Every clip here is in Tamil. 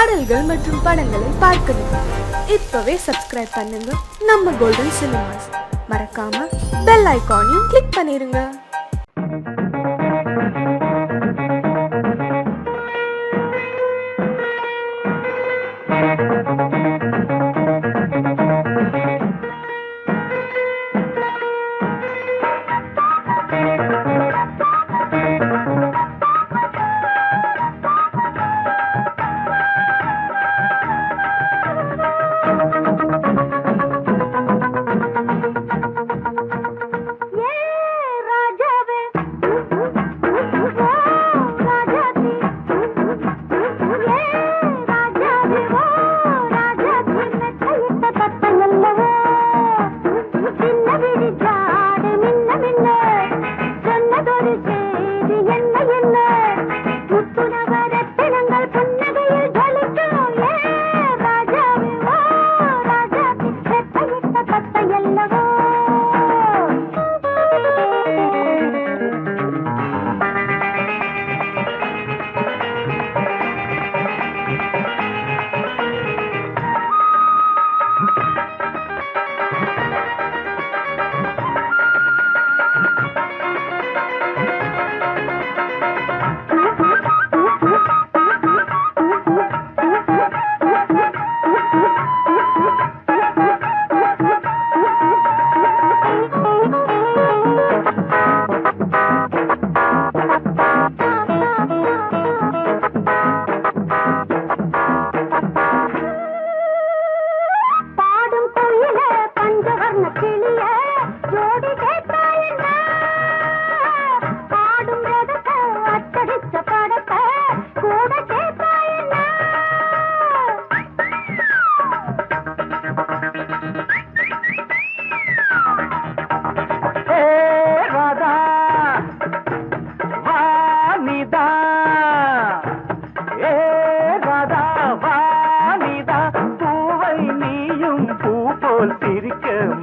பாடல்கள் மற்றும் படங்களை பார்க்கணுமா? இப்பவே சப்ஸ்கிரைப் பண்ணுங்க நம்ம கோல்டன் சினிமாஸ். மறக்காம பெல் ஐகானையும் கிளிக் பண்ணிருங்க.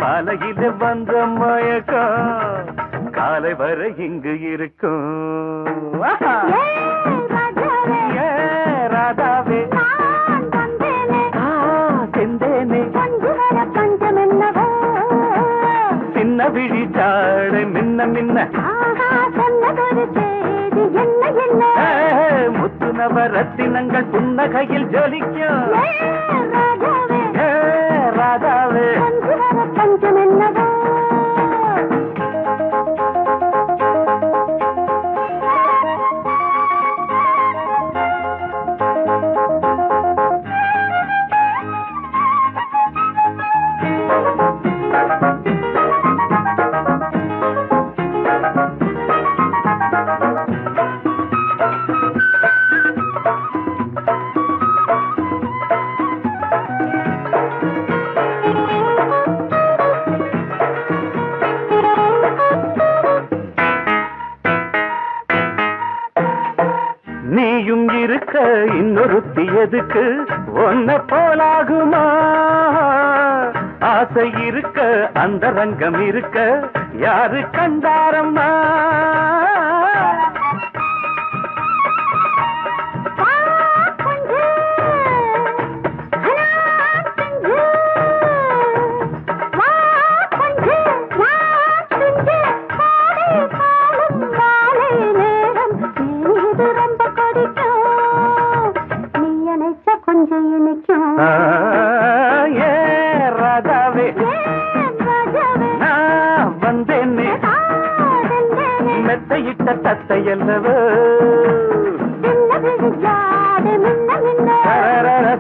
மலையில வந்த மயக்கம் காலை வரை இங்கு இருக்கும். ராதாவே செந்தேனே சின்ன விழி சாடு மின்ன மின்ன முத்து நவரத்தினங்கள் புன்னகையில் ஜொலிக்கும். ராதாவே பஞ்சம் என்னவோ நீயும் இருக்க இன்னொருத்தி எதுக்கு ஒன்ன போலாகுமா? ஆசை இருக்க அந்த ரங்கம் இருக்க யாரு கண்டாரம்மா? ராதாவே நான் வந்தேன்னு மெத்தையிட்ட தத்தை அல்லவோ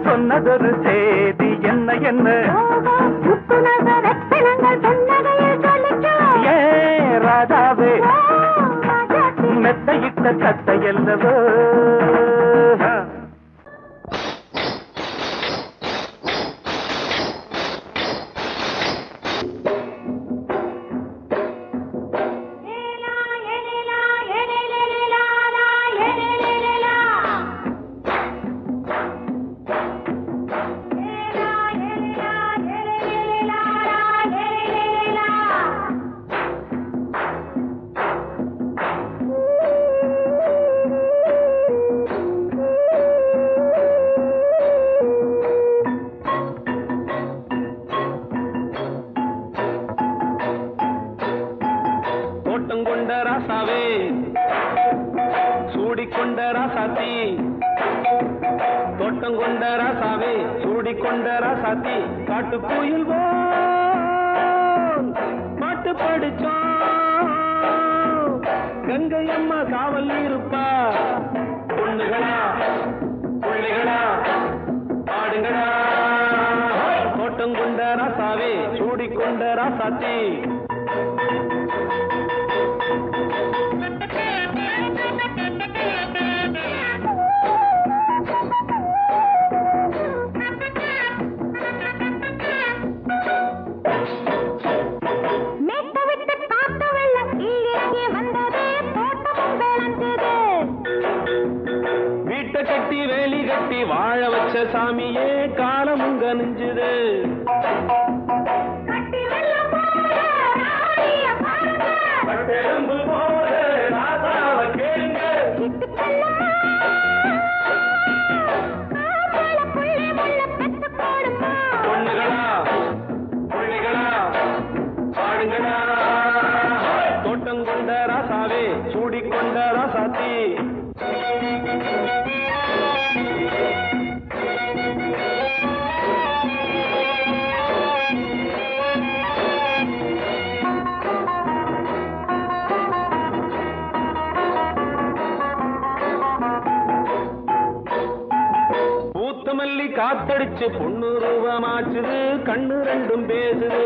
சொன்னதொரு செய்தி என்ன என்ன ராதாவே மெத்தையிட்ட தத்தை அல்லவோ. தோட்டம் கொண்ட ராசாவே சூடிக்கொண்ட ராசாத்தி காட்டுக்குயில் பாட்டு படிச்சோம் கங்கை அம்மா காவல் இருப்பா பொண்ணுகளா பிள்ளைகளா ஆடுங்களா தோட்டம் கொண்ட ராசாவே சூடிக்கொண்ட ராசாத்தி கட்டி வேலி கட்டி வாழ வச்ச சாமியே காலமுங்க நெஞ்சுது பொண்ணுகளா பிள்ளைகளா ஆடுங்களா தோட்டம் கொண்ட ராசாவே சூடிக்கொண்ட ராசாத்தி மல்லி காத்தடிச்சு பொண்ணு ரூபமாச்சுது கண்ணு ரெண்டும் பேசுது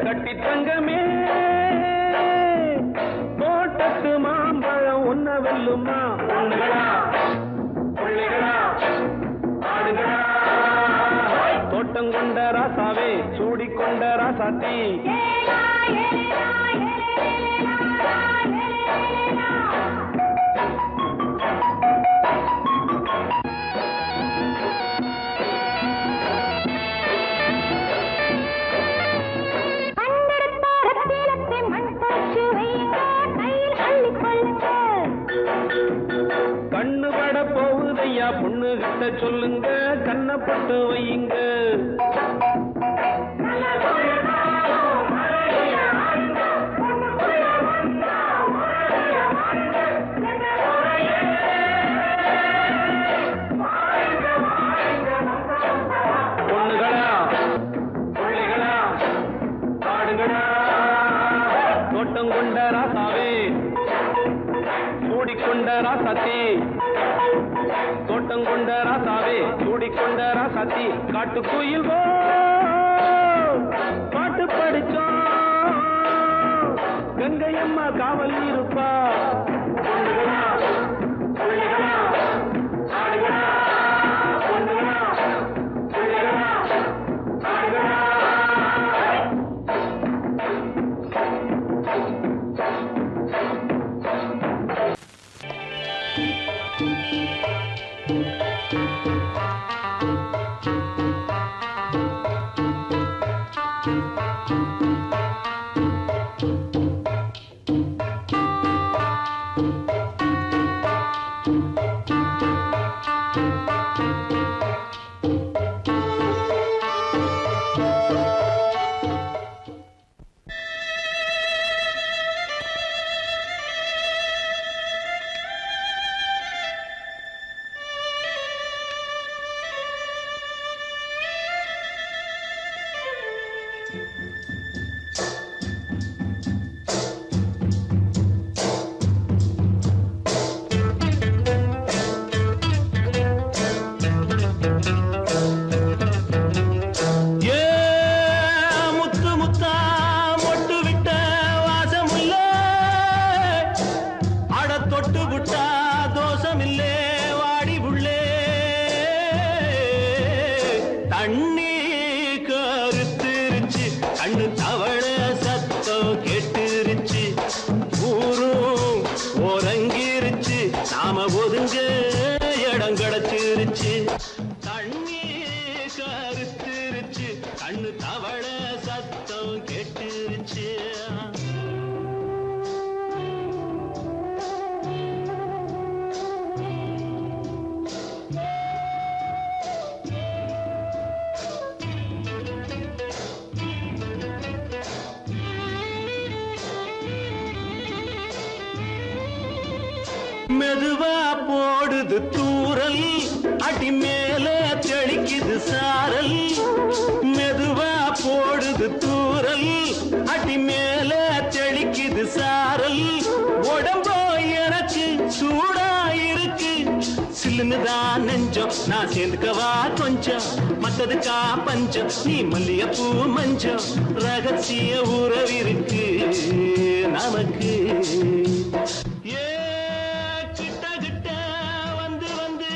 கட்டி தங்கமே தோட்டத்து மாம்பழம் ஒன்ன வெல்லுமா பொண்ணுகளா பிள்ளைகளா ஆடுகளா தோட்டம் கொண்ட ராசாவே சூடிக்கொண்ட ராசாத்தி கண்ணு பட போகுதையா பொண்ணு கிட்ட சொல்லுங்க கண்ணப்பட்டு வையுங்க பொண்ணுகளா பிள்ளைகளா ஆடுங்களா தோட்டம் கொண்ட ராசாவே சூடிக்கொண்ட ராசாத்தி தோட்டம் கொண்ட ராசாவே சூடிக்கொண்ட ராசாத்தி காட்டுக்குயில் பாட்டு படிச்சோம் கங்கை அம்மா காவல் இருப்பா பொண்ணுகளா பிள்ளைகளா ஆடுகளா பொண்ணுகளா பிள்ளைகளா ஆடுகளா மெதுவா போடுது தூரல் அடி மேல தெளிக்குது சாரல் மெதுவா போடுது தூரல் அடி மேல தெளிக்குது சாரல் உடம்போ எனக்கு சூடா இருக்கு சில்லுன்னுதான் நெஞ்சம் நான் சேர்ந்துக்கவா கொஞ்சம் மத்ததுக்கா பஞ்சம் நீ மல்லிகைப்பூ மஞ்சம் ரகசிய உறவிருக்கு நமக்கு ஏ கிட்ட கிட்ட வந்து வந்து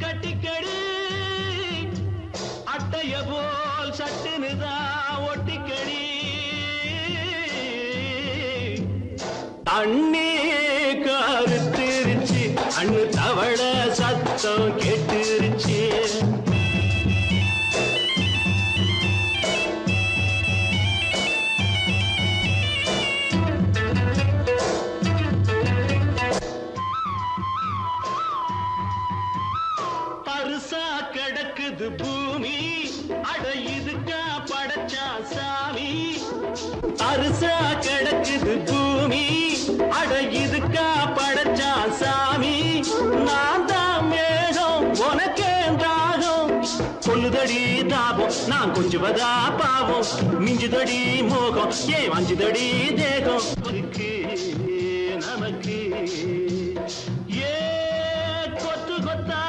கட்டிக்கடி அட்டைய போல் சட்டுனுதான் ஒட்டிக்கடி தண்ணி கருத்திருச்சு அண்ணு தவள சத்தம் கேட்டுருச்சு பருசா கிடக்குது பூமி அட இதுக்கா படைச்சா சாமி அரிசா கிடக்குது பூமி அட இதுக்கா படைச்சா சாமி நான் தான் மேகம் உனக்கே தாகம் கொல்லுதடி தாபம் நான் கொஞ்சுவதா பாவம் மிஞ்சுதடி மோகம் ஏன் வஞ்சுதடி தேகம் இருக்கு நமக்கு ஏ கொத்து கொத்தா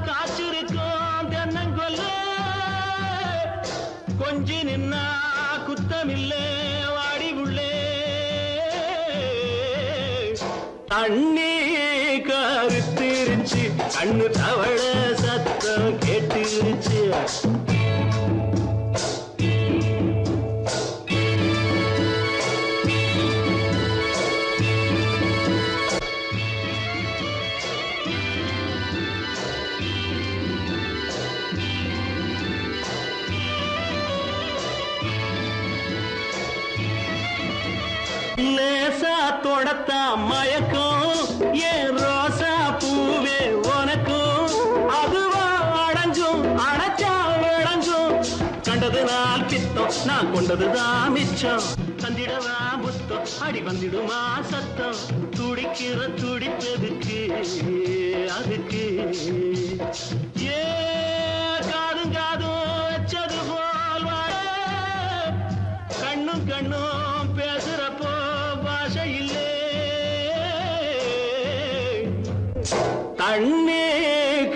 காய்ச்சிருக்கும் தென்னங்கொல்ல கொஞ்சி நின்னா குத்தமில்லே வாடி உள்ளே தண்ணி கருத்திருச்சு கண்ணு தவள சத்தம் கேட்டுருச்சு லேசா தொடத்தா மயக்கம் ஏன் ரோசா பூவே உனக்கும் அதுவா அடைஞ்சும் அடைச்சா விளங்கும் கண்டது நாள் பித்தம் நான் கொண்டதுதான் மிச்சம் தந்திடவா புத்தம் அடி வந்திடுமா சத்தம் துடிக்கிற துடிப்பதுக்கு அதுக்கு ஏ காதும் காதும் வச்சது போல் வாழ கண்ணும் கண்ணும் பேசுறப்போ பாஷை இல்லே தண்ணே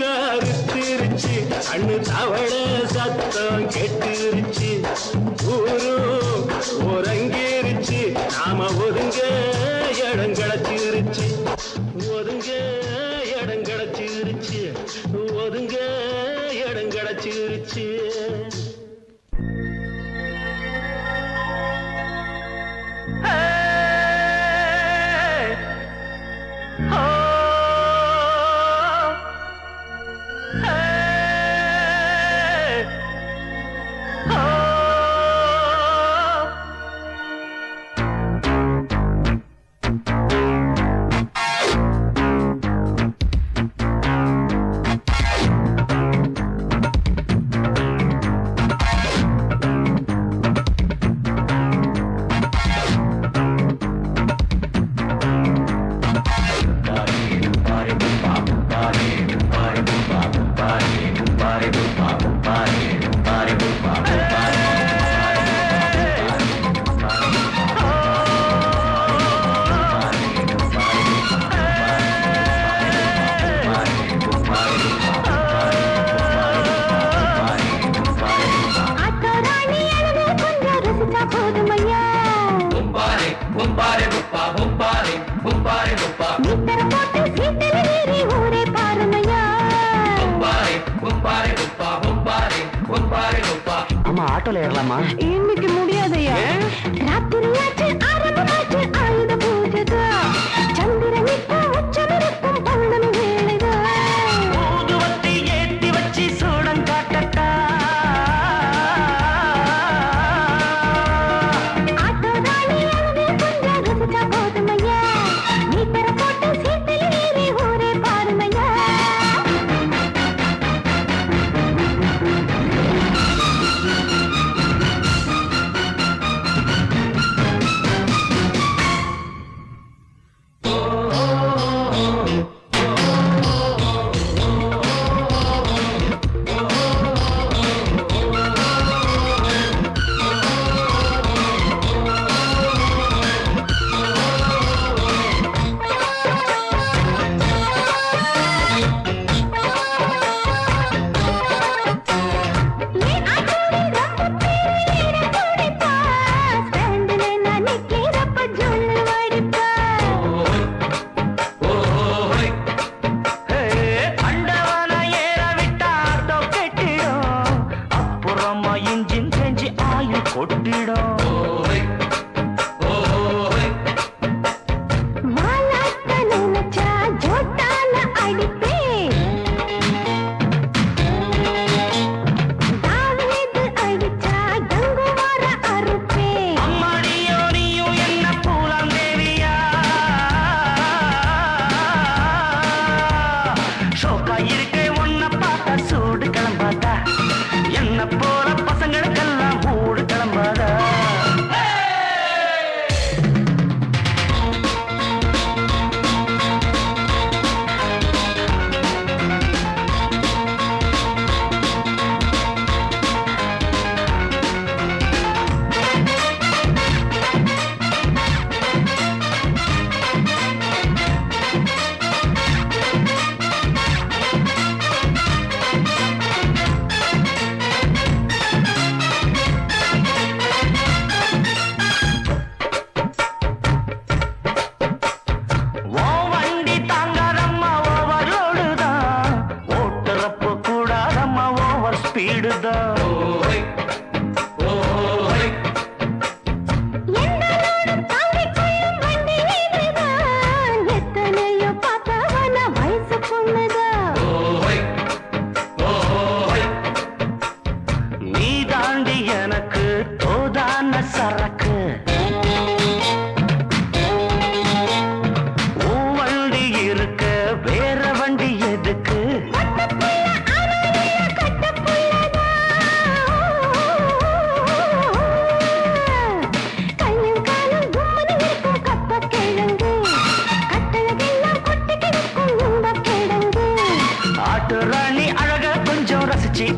கருத்திருச்சு கண்ணு தவள சத்தம் கெட்டுருச்சு ஊரு உறங்கிருச்சு நாம ஒதுங்க இடம் கிடைச்சிருச்சு ஒதுங்க இடம் கிடைச்சிருச்சு ஒதுங்க இடம் கிடைச்சிருச்சு ஆட்டோல ஏறலாமா? இன்னைக்கு முடியாதையா? ராத்திரியாச்சு ஆரம்பமாச்சு ஆயுத பூஜைதா சந்திரனிக்கு உச்சமிருக்கும் பௌர்ணமி வேளைதா ஊதுவத்தி ஏத்தி வச்சு சூடம் காட்டட்டா ஆட்டோதானி அழுது கொஞ்சம் ருசிச்சா போதுமையா நீ தர போட்டு சீட்டில் ஏறி ஊரே பாருமையா மாமா இன்ஜின் செஞ்சு ஆயில் கொட்டிடும்.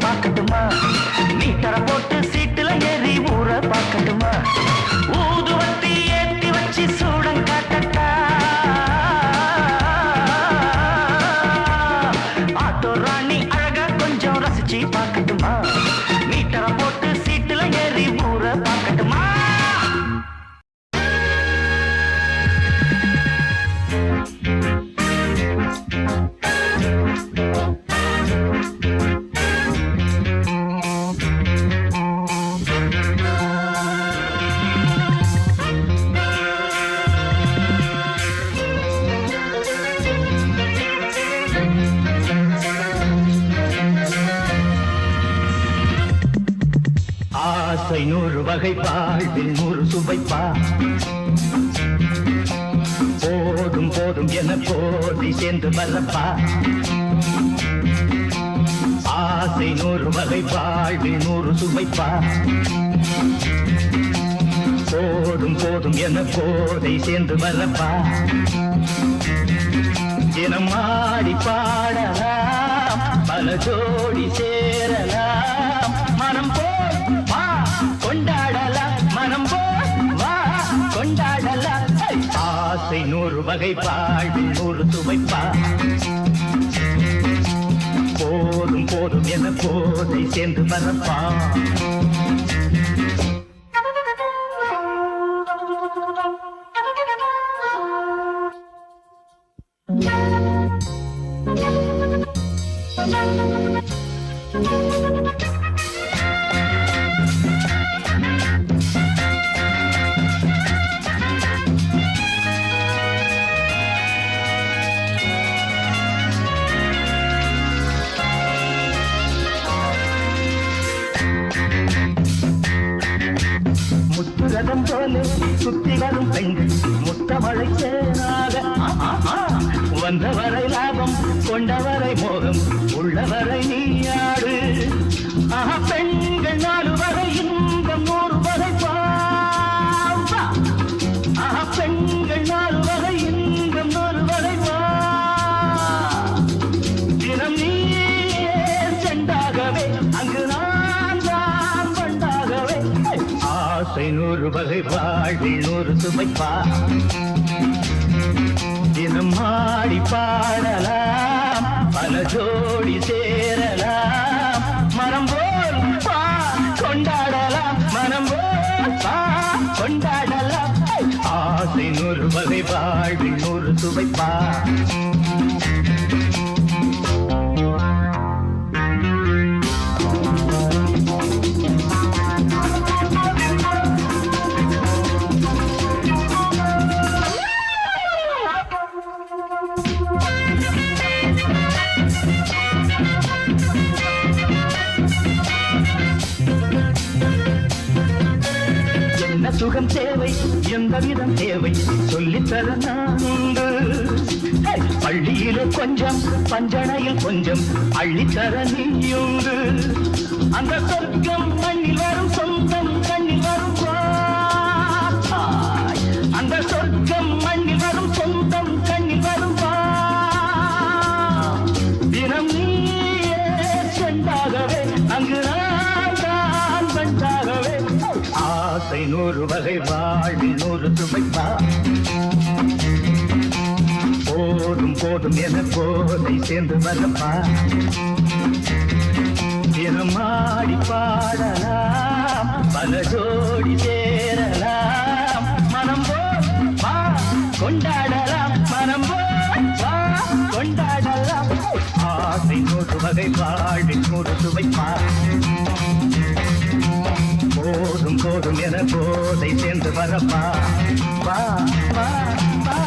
பார்க்கட்டுமா மீட்டர போட்டு சீட்டுல ஏறி ஊற பார்க்கட்டுமா ஊதுவத்தி ஏத்தி வச்சு சூடம் காட்டட்டா ஆட்டோ ராணி அழகா கொஞ்சம் ரசிச்சு பார்க்கட்டுமா மீட்டர போட்டு சீட்டுல ஏறி ஊற பார்க்கட்டுமா ஆசை 100 வகை வாழ்வில் 100 சுவைப்பா போதும் போதும் என போதி சேர்ந்து வரப்பா ஆசை 100 வகை வாழ்வில் 100 சுவைப்பா போதும் போதும் என போதை சேர்ந்து வரப்பா தினம் ஆடி பாடலாம் பல ஜோடி சேரலாம் மனம் போல் வா கொண்டாடலாம் மனம் போல் வா கொண்டாடலாம் ஆசை 100 வகை வாழ்வில் 100 சுவைப்பா போதும் போதும் என போதை சேர்ந்து வரப்பா முத்துரதம் போல சுத்தி வரும் பெண்கள் முத்தமழை சேராக வந்தவரை லாபம் கொண்டவரை மோகம் உள்ளவரை நீயாடு பெண்கள் 4 வரை இன்பம் 100 வரை பாவா பெண்கள் 4 வரை இன்பம் 100 வரை வா தினம் நீயே செண்டாகவே அங்கு நான் தான் வண்டாகவே ஆசை 100 வகை வாழ்வில் 100 சுமைப்பா தினம் ஆடி பாடலாம் பல ஜோடி சேரலாம் மனம் போல் பா கொண்டாடலாம் மனம் போல் பா கொண்டாடலாம் ஆசை 100 வகை வாழ்வில் 100 சுவைப்பா சுகம் தேவை எந்த விதம் தேவை சொல்லித்தர நான் உண்டு பள்ளியிலே கொஞ்சம் பஞ்சனையில் கொஞ்சம் அள்ளித்தர நீயுண்டு அந்த சொர்க்கம் மண்ணில் வரும் சொந்தம் கண்ணில் வரும் அந்த சொர்க்கம் மண்ணில் வரும் சொந்தம் கண்ணில் வரும் தினம் நீயே சென்றாகவே அங்கு நான் தான் வந்தாகவே ஆசை 100 வகை வாழ்வில் 100 சுவைப்பா போதும் போதும் என போதை சேர்ந்து வரப்பா தினம் ஆடி பாடலாம் பல ஜோடி சேரலாம் மனம் வா கொண்டாடலாம் மனம் வா கொண்டாடலாம் ஆசை 100 வகை வாழ்வில் 100 சுவைப்பா போதும் போதும் என போதை சேர்ந்து வரப்பா வா வா வா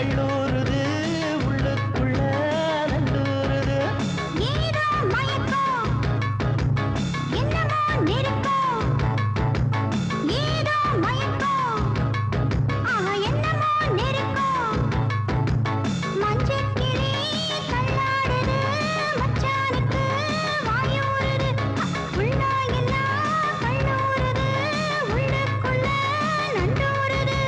கல்லூருது உள்ளுக்குள்ள நண்டூருது ஏதோ மயக்கம் என்னமோ நெருக்கம் ஏதோ மயக்கம் ஆஹா என்னமோ நெருக்கம் மஞ்சக்கிளி தள்ளாடுது மச்சானுக்கு வாயூருது உள்ள எல்லாம் கல்லூருது உள்ளுக்குள்ள நண்டூருது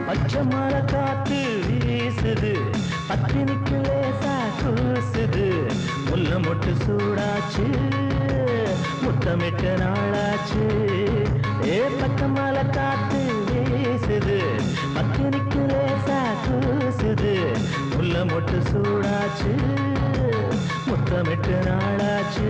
பச்சை மலை காத்து வீசுது பத்தினிக்கு லேசா கூசுது முல்ல மொட்டு சூடாச்சு முத்தமிட்ட நாளாச்சு ஏ பச்சை மலை காத்து வீசுது பத்தினிக்கு லேசா கூசுது முல்ல மொட்டு சூடாச்சு முத்தமிட்ட நாளாச்சு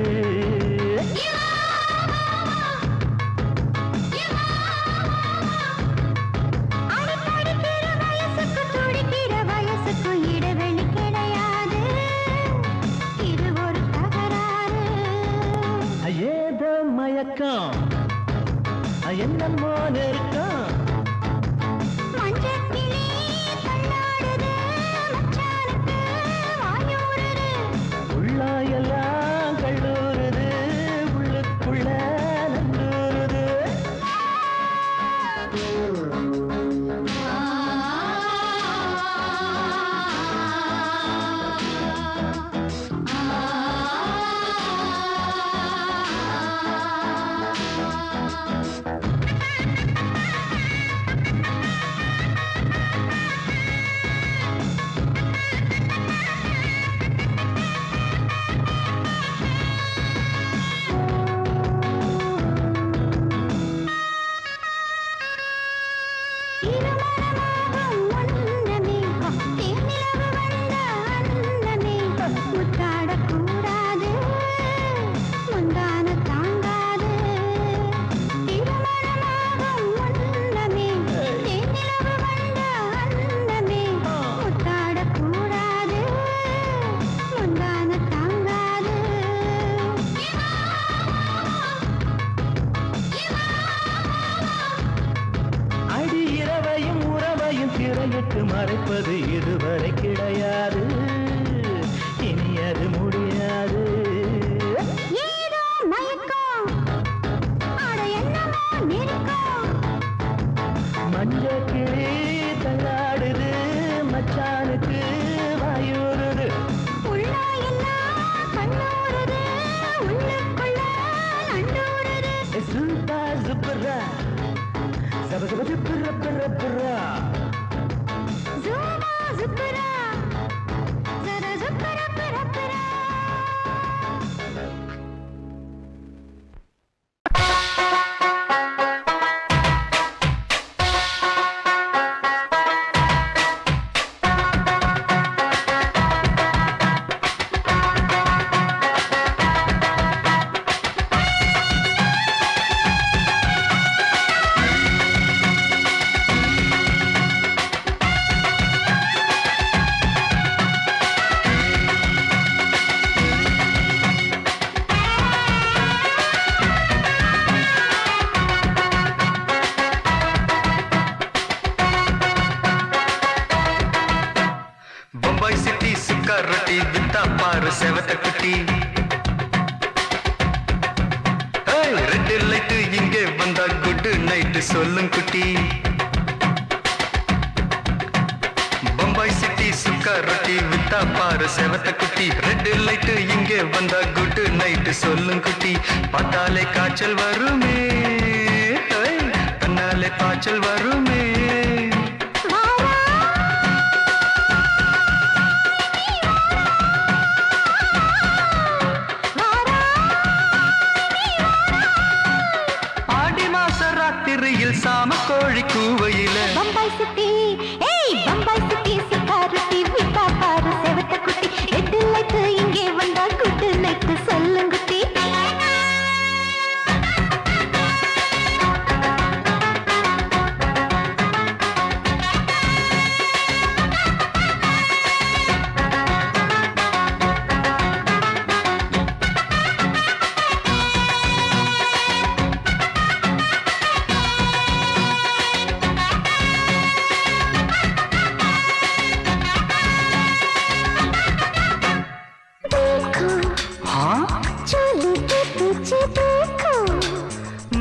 அடிப்படிக்கிற வயசுக்கு துடிக்கிற வயசுக்கு இடைவெளி கிடையாது இது ஒரு தகராறு ஏதோ மயக்கம் என்னமோ நெருக்கம் மஞ்சக்கிளி தள்ளாடுது மச்சானுக்கு வாயூருது உள்ளாயெல்லாம் கல்லூருது உள்ளுக்குள்ள நண்டூருது திருமணமாகும் முன்னமே தேனிலவு வந்த அன்னமே முத்தாடக்கூடாது முந்தான தாங்காது திருமணமாகும் முன்னமே தேனிலவு வந்த அன்னமே முத்தாடக்கூடாது முந்தான தாங்காது அடி இரவையும் உறவையும் திரையிட்டு மறைப்பது இதுவரை கிடையாது இனி அது முடியாது ஏதோ மயக்கம் அட என்னமோ நெருக்கம் மஞ்ச கிளி தள்ளாடுது மச்சானுக்கு வாயூருது உள்ள எல்லாம் கண்ணூருது உள்ளுக்குள்ள நண்டூருது சுப்பா சுப்பரா சப சப சுப்பர பர பரா ஜூமா ஜுக்குரா ஜர ஜுக்குர பர பரா बम्बई सिटी सुक्का रोटी बिता पार सेवत कुटी रेड लाइट इंगे बंदा गुड नाइट सोलुं कुटी बम्बई सिटी सुक्का रोटी बिता पार सेवत कुटी रेड लाइट इंगे बंदा गुड नाइट सोलुं कुटी पाताले काचल वरुमे कन्नाले पाचल वरुमे ஆடி மாச ராத்திரியில் சாம கோழி கூவையில பம்பாய் சிட்டி ஏய் பம்பாய் சிட்டி சிக்காரட்டி விட்டா பாரு செவத்த குட்டி எட்டு லைட்டு இங்கே வந்தா குட்டு நைட்டு சொல்லுங்குட்டி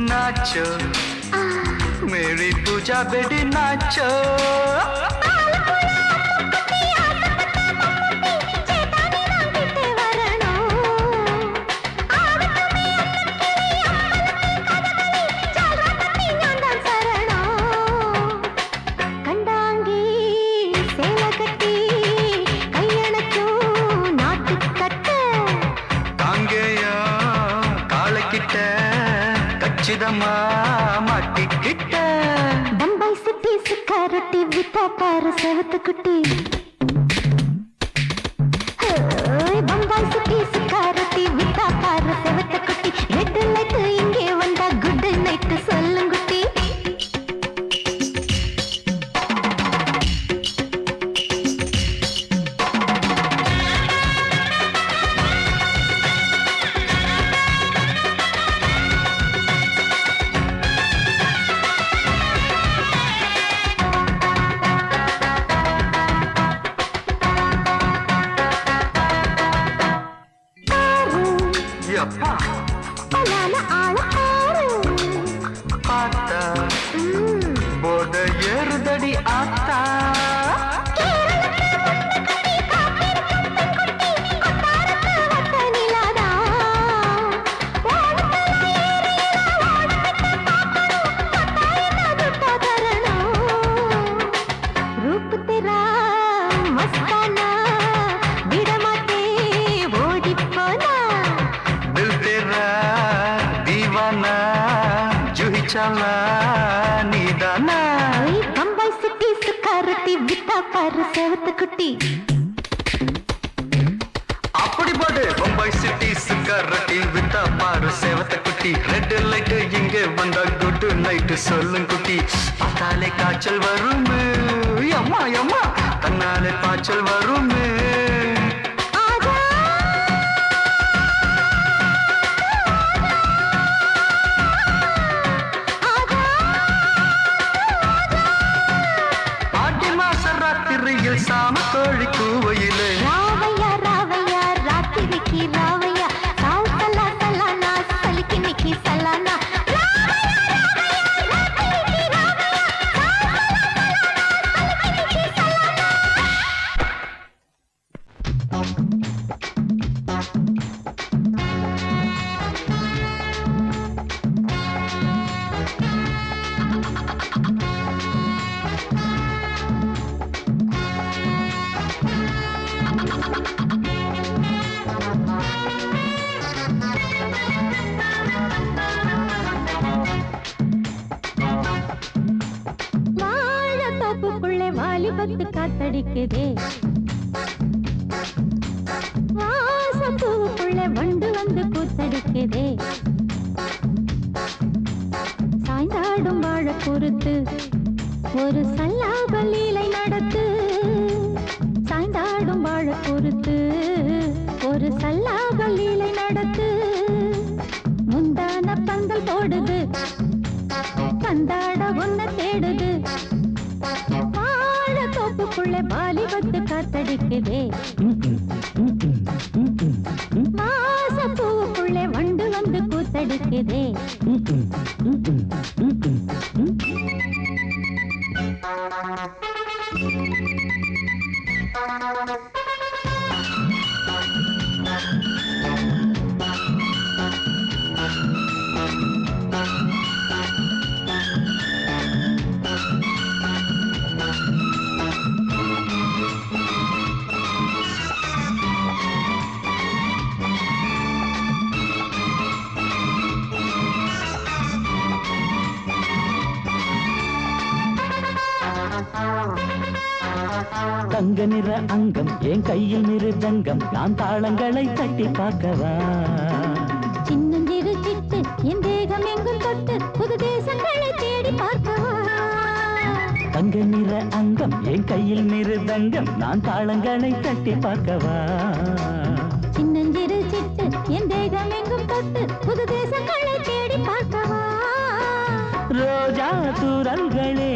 नाचो मेरी पूजा बेटी नाचो மாட்டிக்கிட்ட பம்பாய் சிட்டி சிக்காரட்டி விட்டா பாரு செவத்து குட்டி பம்பாய் சிட்டி சிக்காரட்டி விட்டா பாரு செவத்து குட்டி ரெட் லைட் இங்கே வந்தா குட் நைட் சொல்லுங்குட்டி போத ஏறுதடி ஆத்தா रूप तेरा मस्ताना विडमाते ओडी पोना दिल तेरा दीवाना जूही चाला नीदाना बम्बई सिटी सुखारती विता पर सेवत कुटी அப்படி பாடு பம்பாய் சிட்டி சிக்காரட்டி வித்தா பாரு சேவத்த குட்டி ரெட் லைட் இங்க வந்தா குட் நைட் சொல்லும் குட்டி பார்த்தாலே காய்ச்சல் வருமே அம்மா அம்மா தன்னாலே பாய்ச்சல் வருமே ஆடி மாச ராத்திரியில் சாம கோழி கூவையிலே ராவையா ராவையா ராத்திரிக்கு ராவையா சாவு சலா சலானா சலிக்கு நிக்கி சலானா வாலிபத்து காத்தடிக்குதே வாசப்பூவுக்குள்ள வண்டு வந்து கூத்தடிக்குதே சாய்ந்தாடும் வாழ பொறுத்து ஒரு சல்லாப லீலை நடத்து சாய்ந்தாடும் வாழ பொறுத்து ஒரு சல்லாப லீலை நடத்து முந்தான பந்தல் போடுது பந்தாட ஒன்ன தேடுது தோப்புக்குள்ள வாலிபத்து காத்தடிக்குதே வாசப்பூவுக்குள்ள வண்டு வந்து கூத்தடிக்குதே தங்க நிற அங்கம் என் கையில் மிருதங்கம் நான் தாளங்களை தட்டி பார்க்கவா சின்னஞ்சிறு சிட்டு என் தேகம் எங்கும் தொட்டு புது தேசங்களை தேடி பார்க்கவா தங்க நிற அங்கம் என் கையில் மிருதங்கம் நான் தாளங்களை தட்டி பார்க்கவா சின்னஞ்சிறு சிட்டு என் தேகம் எங்கும் தொட்டு புது தேசங்களை தேடி பார்க்கவா ரோஜா தூரல்களே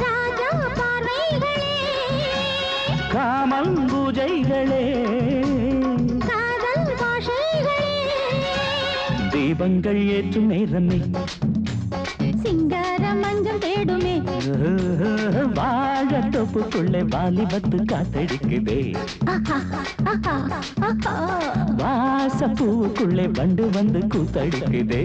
ராஜா பார்வைகளே காமல் பூஜைகளே காதல் பாஷைகளே தீபங்கள் ஏற்றும் நேரமே சிங்கார மஞ்சள் தேடுமே வாழ தொப்புக்குள்ளே வாலிபத்து காத்தடிக்குதே வாசப்பூவுக்குள்ளே வண்டு வந்து கூத்தடிக்குதே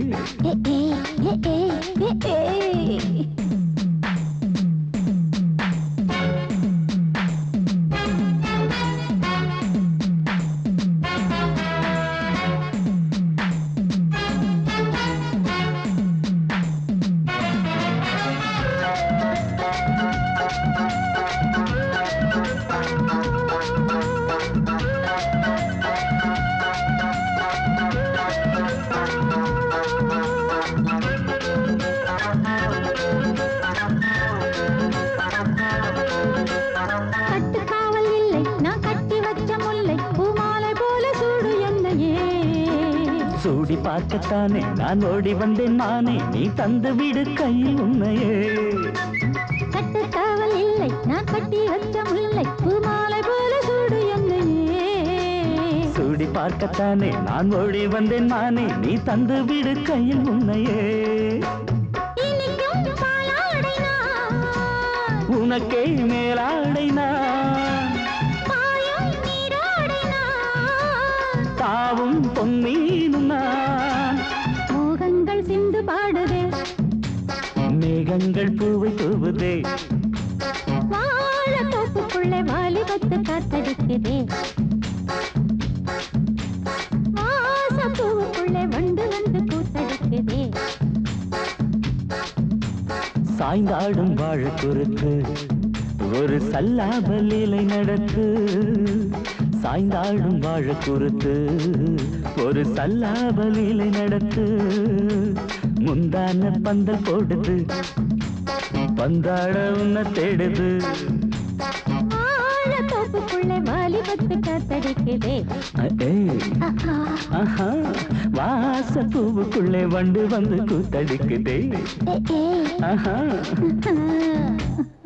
கட்டுக்காவல் இல்லை நான் கட்டி வச்ச முல்லை பூமாலை போல சூடு என்னையே சூடி பார்க்கத்தானே நான் ஓடி வந்தேன் நானே நீ தந்து விடு கையில் உன்னையே கட்டுக்காவல் இல்லை நான் கட்டி வச்ச முல்லை பூமாலை போல சூடு என்னையே சூடி பார்க்கத்தானே நான் ஓடி வந்தேன் நானே நீ தந்து விடு கையில் உன்னையே இனிக்கும் பாலாடை நான் உனக்கே மேலாடை நான் பாயும் நீரோடை நான் தாவும் பொன்னீனும் நான் மோகங்கள் சிந்து பாடுதே மேகங்கள் பூவை தூவுதே வாழ தோப்புக்குள்ளே வாலிபத்து காத்தடிக்குதே வாசப்பூவுக்குள்ளே வண்டு வந்து கூத்தடிக்குதே சாய்ந்தாடும் வாழ குறுக்கு ஒரு சல்லாப லீலை நடக்கு சாய்ந்தாடும் வாழ குறுக்கு ஒரு சல்லாப லீலை நடக்கு முந்தான பந்தல் போடுது பந்தாட உன்னை தேடுது வாழ தோப்புக்குள்ளே வாலிபத்து காத்தடிக்குதே ஆஹா வாச பூவுக்குள்ளே வண்டு வந்து கூத்தடிக்குதே ஆஹா ஏ